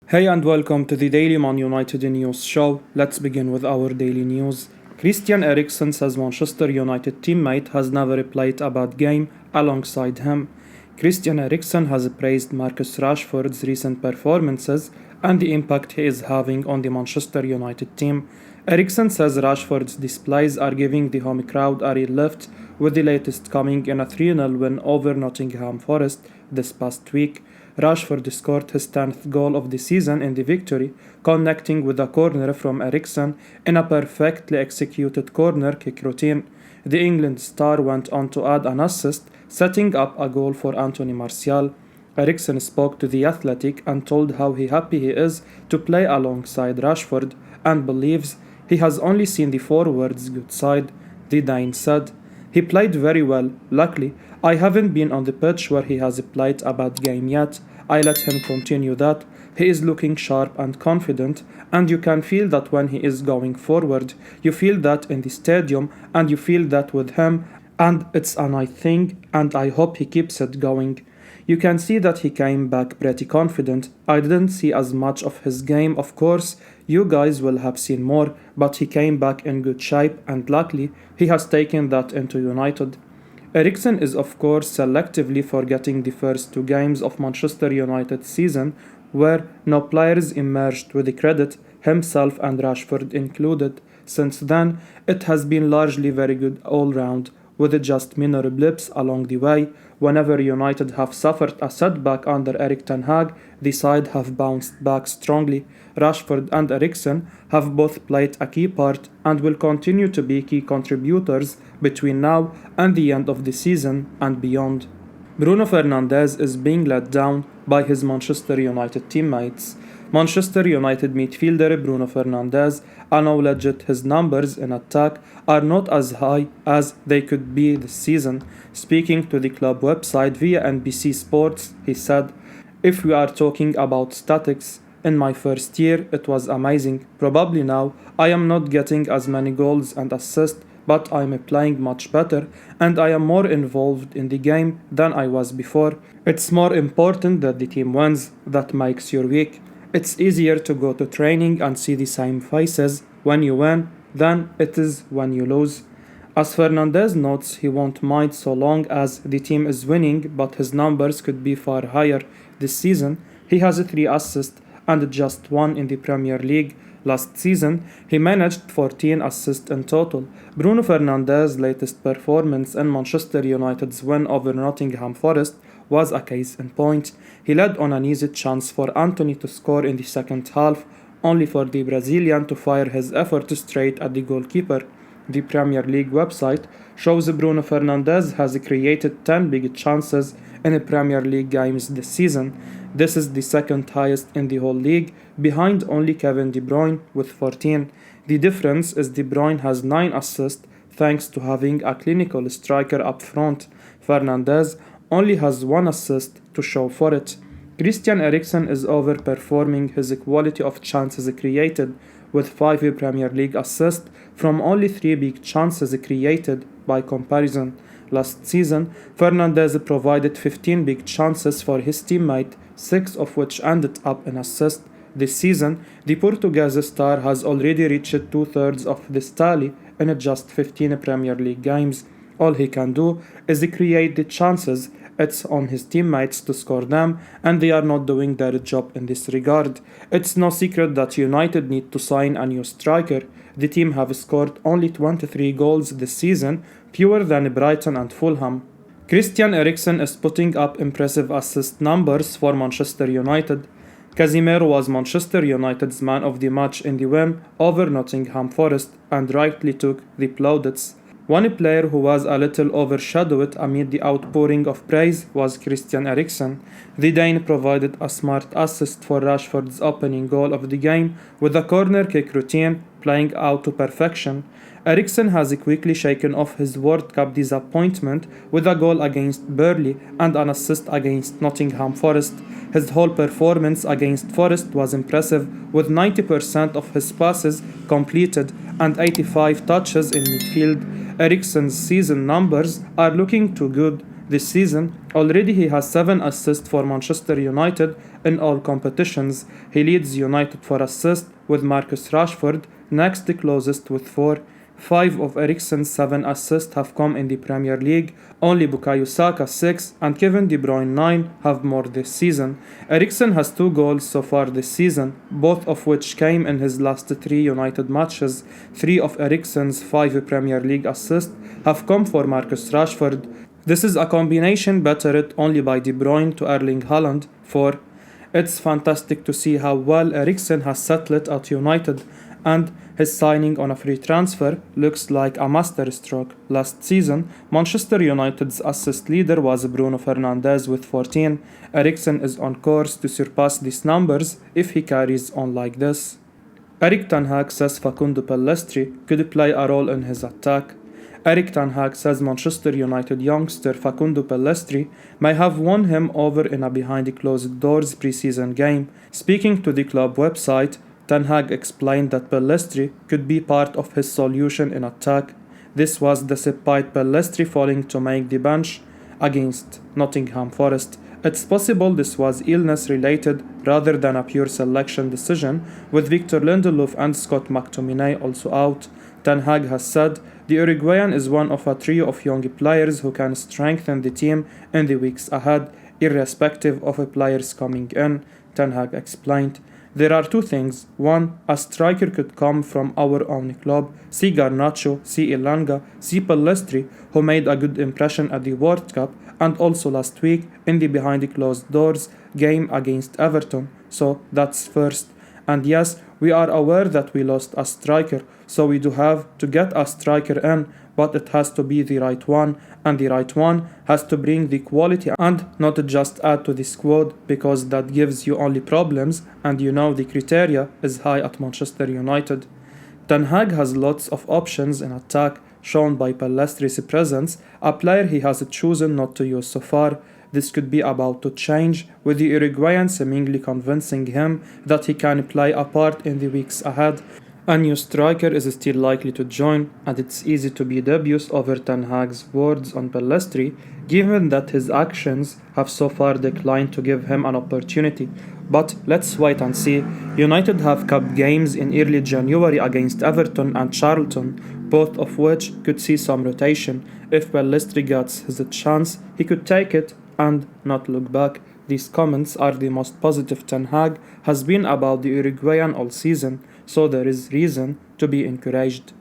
Hey and welcome to the Daily Man United News Show. Let's begin with our daily news. Christian Eriksen says Manchester United teammate has never played a bad game alongside him. Christian Eriksen has praised Marcus Rashford's recent performances and the impact he is having on the Manchester United team. Eriksen says Rashford's displays are giving the home crowd a real lift, with the latest coming in a 3-0 win over Nottingham Forest this past week. Rashford scored his 10th goal of the season in the victory, connecting with a corner from Eriksen in a perfectly executed corner kick routine. The England star went on to add an assist, setting up a goal for Anthony Martial. Eriksen spoke to The Athletic and told how happy he is to play alongside Rashford and believes he has only seen the forward's good side. The Dane said, "He played very well. Luckily, I haven't been on the pitch where he has played a bad game yet. I let him continue that. He is looking sharp and confident, and you can feel that when he is going forward. You feel that in the stadium, and you feel that with him, and it's a nice thing, and I hope he keeps it going." You can see that he came back pretty confident. I didn't see as much of his game, of course. You guys will have seen more, but he came back in good shape, and luckily, he has taken that into United. Eriksen is of course selectively forgetting the first two games of Manchester United's season, where no players emerged with the credit, himself and Rashford included. Since then, it has been largely very good all round, with just minor blips along the way. Whenever United have suffered a setback under Erik ten Hag, the side have bounced back strongly. Rashford and Eriksen have both played a key part and will continue to be key contributors between now and the end of the season and beyond. Bruno Fernandes is being let down by his Manchester United teammates. Manchester United midfielder Bruno Fernandes acknowledged his numbers in attack are not as high as they could be this season. Speaking to the club website via NBC Sports, he said, "If we are talking about statistics, in my first year it was amazing. Probably now I am not getting as many goals and assists, but I'm playing much better and I am more involved in the game than I was before. It's more important that the team wins. That makes your week. It's easier to go to training and see the same faces when you win than it is when you lose." As Fernandes notes, he won't mind so long as the team is winning, but his numbers could be far higher. This season, he has 3 assists and just 1 in the Premier League. Last season, he managed 14 assists in total. Bruno Fernandes' latest performance in Manchester United's win over Nottingham Forest was a case in point. He led on an easy chance for Antony to score in the second half, only for the Brazilian to fire his effort straight at the goalkeeper. The Premier League website shows Bruno Fernandes has created 10 big chances in Premier League games this season. This is the second highest in the whole league, behind only Kevin De Bruyne with 14. The difference is De Bruyne has 9 assists thanks to having a clinical striker up front. Fernandes only has 1 assist to show for it. Christian Eriksen is overperforming his quality of chances created, with 5 Premier League assists from only 3 big chances created by comparison. Last season, Fernandes provided 15 big chances for his teammate, 6 of which ended up in assists. This season, the Portuguese star has already reached 2/3 of this tally in just 15 Premier League games. All he can do is create the chances. It's on his teammates to score them, and they are not doing their job in this regard. It's no secret that United need to sign a new striker. The team have scored only 23 goals this season, fewer than Brighton and Fulham. Christian Eriksen is putting up impressive assist numbers for Manchester United. Casemiro was Manchester United's man of the match in the win over Nottingham Forest and rightly took the plaudits. One player who was a little overshadowed amid the outpouring of praise was Christian Eriksen. The Dane provided a smart assist for Rashford's opening goal of the game with a corner kick routine playing out to perfection. Eriksen has quickly shaken off his World Cup disappointment with a goal against Burnley and an assist against Nottingham Forest. His whole performance against Forest was impressive, with 90% of his passes completed and 85 touches in midfield. Eriksen's season numbers are looking too good. this season. Already he has 7 assists for Manchester United in all competitions. He leads United for assists with Marcus Rashford, next closest with 4. 5 of Eriksen's 7 assists have come in the Premier League, only Bukayo Saka 6 and Kevin De Bruyne 9 have more this season. Eriksen has 2 goals so far this season, both of which came in his last 3 United matches. 3 of Eriksen's 5 Premier League assists have come for Marcus Rashford. This is a combination bettered only by De Bruyne to Erling Haaland 4. It's fantastic to see how well Eriksen has settled at United, and his signing on a free transfer looks like a masterstroke. Last season, Manchester United's assist leader was Bruno Fernandes with 14. Eriksen is on course to surpass these numbers if he carries on like this. Erik Ten Hag says Facundo Pellistri could play a role in his attack. Erik Ten Hag says Manchester United youngster Facundo Pellistri may have won him over in a behind-closed-doors pre-season game. Speaking to the club website, Ten Hag explained that Pellistri could be part of his solution in attack. This was despite Pellistri falling to make the bench against Nottingham Forest. It's possible this was illness-related rather than a pure selection decision, with Victor Lindelof and Scott McTominay also out. Ten Hag has said the Uruguayan is one of a trio of young players who can strengthen the team in the weeks ahead, irrespective of players coming in, Ten Hag explained. There are 2 things. 1. A striker could come from our own club. See Garnacho, see Elanga, see Pellistri, who made a good impression at the World Cup and also last week in the behind-closed-doors game against Everton. So that's first. And yes, we are aware that we lost a striker, so we do have to get a striker in, but it has to be the right one, and the right one has to bring the quality and not just add to the squad, because that gives you only problems, and you know the criteria is high at Manchester United. Ten Hag has lots of options in attack, shown by Pellistri's presence, a player he has chosen not to use so far. This could be about to change, with the Uruguayan seemingly convincing him that he can play a part in the weeks ahead. A new striker is still likely to join, and it's easy to be dubious over Ten Hag's words on Pellistri, given that his actions have so far declined to give him an opportunity. But let's wait and see. United have cup games in early January against Everton and Charlton, both of which could see some rotation. If Pellistri gets his chance, he could take it and not look back. These comments are the most positive Ten Hag has been about the Uruguayan all season, so there is reason to be encouraged.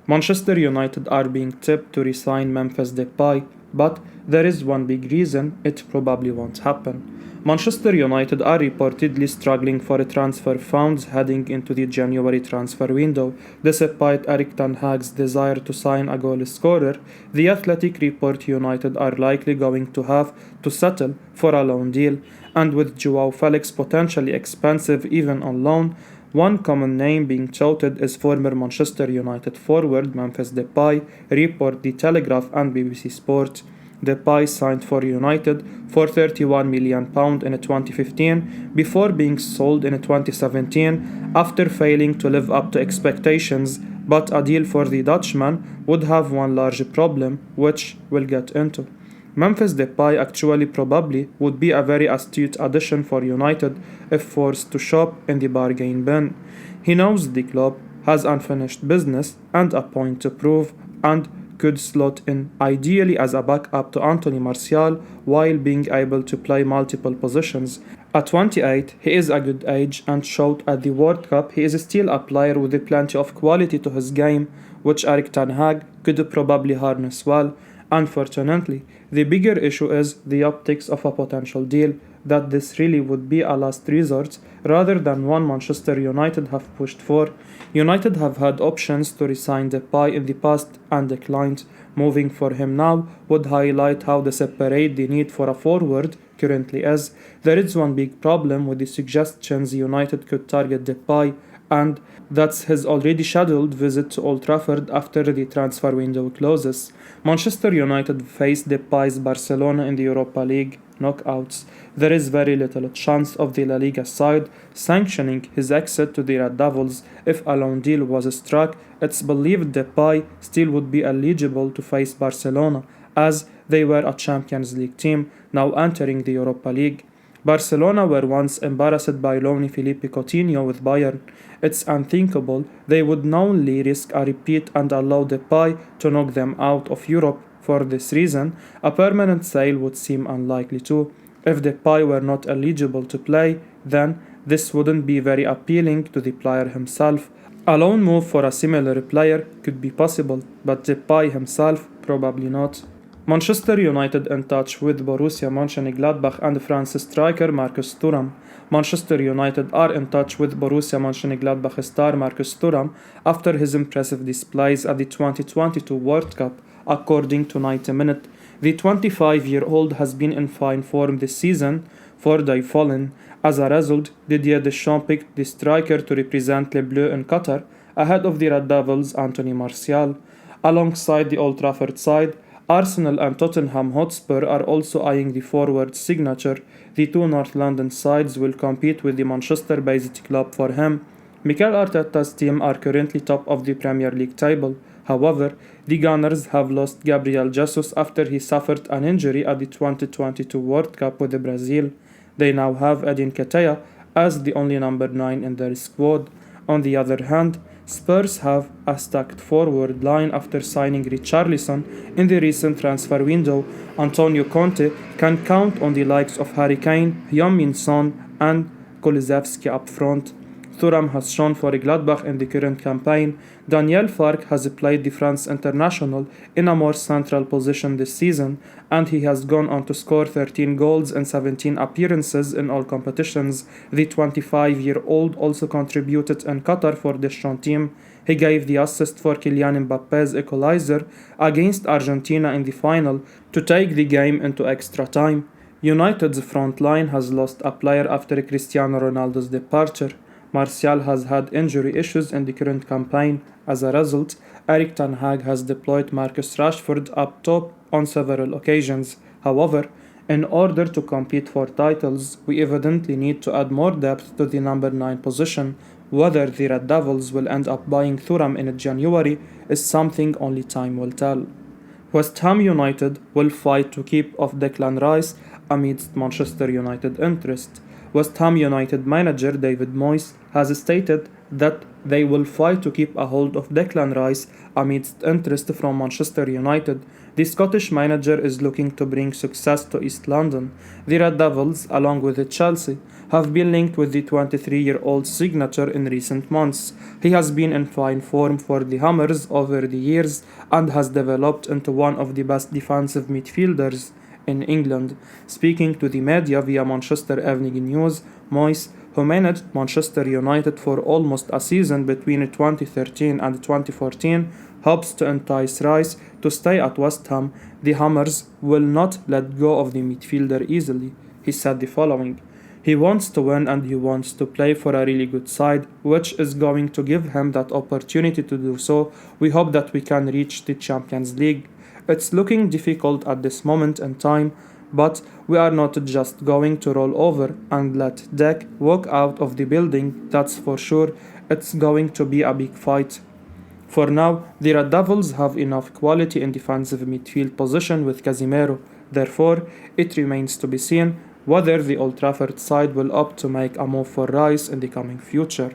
Manchester United are being tipped to re-sign Memphis Depay, but there is one big reason it probably won't happen. Manchester United are reportedly struggling for transfer funds heading into the January transfer window. Despite Erik Ten Hag's desire to sign a goal scorer, the Athletic report United are likely going to have to settle for a loan deal, and with Joao Felix potentially expensive even on loan, one common name being touted is former Manchester United forward Memphis Depay, report The Telegraph and BBC Sport. Depay signed for United for £31 million in 2015 before being sold in 2017 after failing to live up to expectations, but a deal for the Dutchman would have one large problem, which we'll get into. Memphis Depay actually probably would be a very astute addition for United if forced to shop in the bargain bin. He knows the club has unfinished business and a point to prove, and could slot in ideally as a backup to Anthony Martial while being able to play multiple positions. At 28, he is a good age and showed at the World Cup he is still a player with plenty of quality to his game, which Erik Ten Hag could probably harness well. Unfortunately, the bigger issue is the optics of a potential deal, that this really would be a last resort rather than one Manchester United have pushed for. United have had options to re-sign Depay in the past and declined. Moving for him now would highlight how desperate the need for a forward currently is. There is one big problem with the suggestions United could target Depay, and that's his already scheduled visit to Old Trafford after the transfer window closes. Manchester United face Depay's Barcelona in the Europa League knockouts. There is very little chance of the La Liga side sanctioning his exit to the Red Devils. If a loan deal was struck, it's believed Depay still would be eligible to face Barcelona, as They were a Champions League team, now entering the Europa League. Barcelona were once embarrassed by loanee Philippe Coutinho with Bayern. It's unthinkable they would knowingly risk a repeat and allow Depay to knock them out of Europe. For this reason, a permanent sale would seem unlikely too. If Depay were not eligible to play, then this wouldn't be very appealing to the player himself. A loan move for a similar player could be possible, but Depay himself probably not. Manchester United in touch with Borussia Monchengladbach and France striker Marcus Thuram. Manchester United are in touch with Borussia Monchengladbach star Marcus Thuram after his impressive displays at the 2022 World Cup, according to 90 Minute. The 25-year-old has been in fine form this season for Die Fohlen. As a result, Didier Deschamps picked the striker to represent Les Bleus in Qatar, ahead of the Red Devils' Anthony Martial. Alongside the Old Trafford side, Arsenal and Tottenham Hotspur are also eyeing the forward's signature. The two North London sides will compete with the Manchester-based club for him. Mikel Arteta's team are currently top of the Premier League table. However, the Gunners have lost Gabriel Jesus after he suffered an injury at the 2022 World Cup with Brazil. They now have Edin Ketia as the only number 9 in their squad. On the other hand, Spurs have a stacked forward line after signing Richarlison in the recent transfer window. Antonio Conte can count on the likes of Harry Kane, Heung-min Son and Kulusevski up front. Thuram has shown for Gladbach in the current campaign. Daniel Fark has played the France international in a more central position this season, and he has gone on to score 13 goals in 17 appearances in all competitions. The 25-year-old also contributed in Qatar for the Deschamps team. He gave the assist for Kylian Mbappe's equalizer against Argentina in the final to take the game into extra time. United's front line has lost a player after Cristiano Ronaldo's departure. Martial has had injury issues in the current campaign. As a result, Erik Ten Hag has deployed Marcus Rashford up top on several occasions. However, in order to compete for titles, we evidently need to add more depth to the number 9 position. Whether the Red Devils will end up buying Thuram in January is something only time will tell. West Ham United will fight to keep off Declan Rice amidst Manchester United interest. West Ham United manager David Moyes has stated that they will fight to keep a hold of Declan Rice amidst interest from Manchester United. The Scottish manager is looking to bring success to East London. The Red Devils, along with Chelsea, have been linked with the 23-year-old's signature in recent months. He has been in fine form for the Hammers over the years and has developed into one of the best defensive midfielders in England. Speaking to the media via Manchester Evening News, Moyes, who managed Manchester United for almost a season between 2013 and 2014, hopes to entice Rice to stay at West Ham. The Hammers will not let go of the midfielder easily. He said the following: "He wants to win and he wants to play for a really good side, which is going to give him that opportunity to do so. We hope that we can reach the Champions League. It's looking difficult at this moment in time, but we are not just going to roll over and let Dec walk out of the building, that's for sure. It's going to be a big fight." For now, the Red Devils have enough quality in defensive midfield position with Casemiro. Therefore, it remains to be seen whether the Old Trafford side will opt to make a move for Rice in the coming future.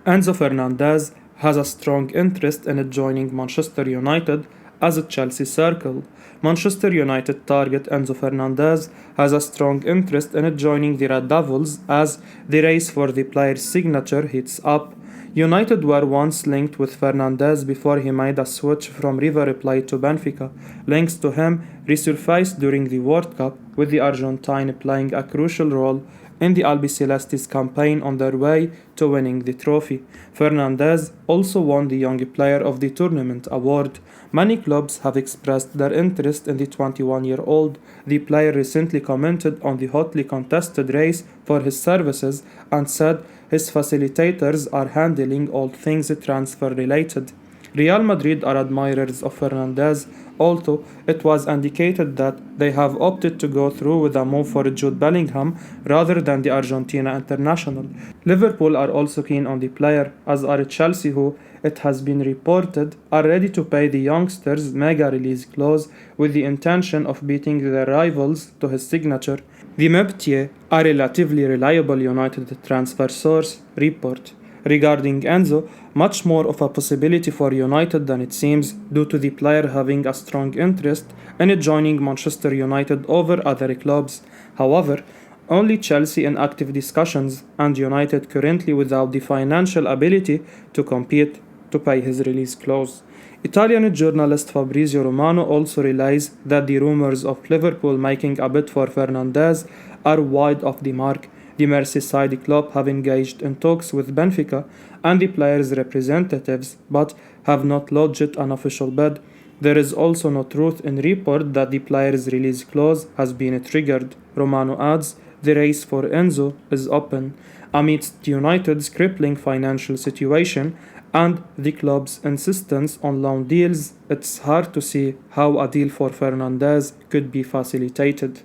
Enzo Fernandez has a strong interest in joining Manchester United as a Chelsea circle. Manchester United target Enzo Fernandez has a strong interest in joining the Red Devils as the race for the player's signature heats up. United were once linked with Fernandes before he made a switch from River Plate to Benfica. Links to him resurfaced during the World Cup, with the Argentine playing a crucial role in the Albicelestes campaign on their way to winning the trophy. Fernandes also won the Young Player of the Tournament award. Many clubs have expressed their interest in the 21-year-old. The player recently commented on the hotly contested race for his services and said his facilitators are handling all things transfer related. Real Madrid are admirers of Fernandez, although it was indicated that they have opted to go through with a move for Jude Bellingham rather than the Argentina international. Liverpool are also keen on the player, as are Chelsea, who, it has been reported, are ready to pay the youngster's mega release clause with the intention of beating their rivals to his signature. The Mufc, a relatively reliable United transfer source, report regarding Enzo, much more of a possibility for United than it seems, due to the player having a strong interest in joining Manchester United over other clubs. However, only Chelsea in active discussions, and United currently without the financial ability to compete to pay his release clause. Italian journalist Fabrizio Romano also realized that the rumors of Liverpool making a bid for Fernandes are wide off the mark. The Merseyside club have engaged in talks with Benfica and the players' representatives, but have not lodged an official bid. There is also no truth in report that the player's release clause has been triggered. Romano adds, the race for Enzo is open. Amidst United's crippling financial situation and the club's insistence on loan deals, it's hard to see how a deal for Fernandes could be facilitated.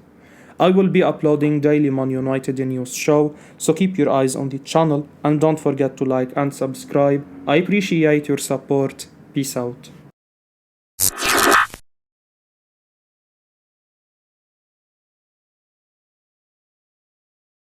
I will be uploading daily Man United news show, so keep your eyes on the channel and don't forget to like and subscribe. I appreciate your support. Peace out.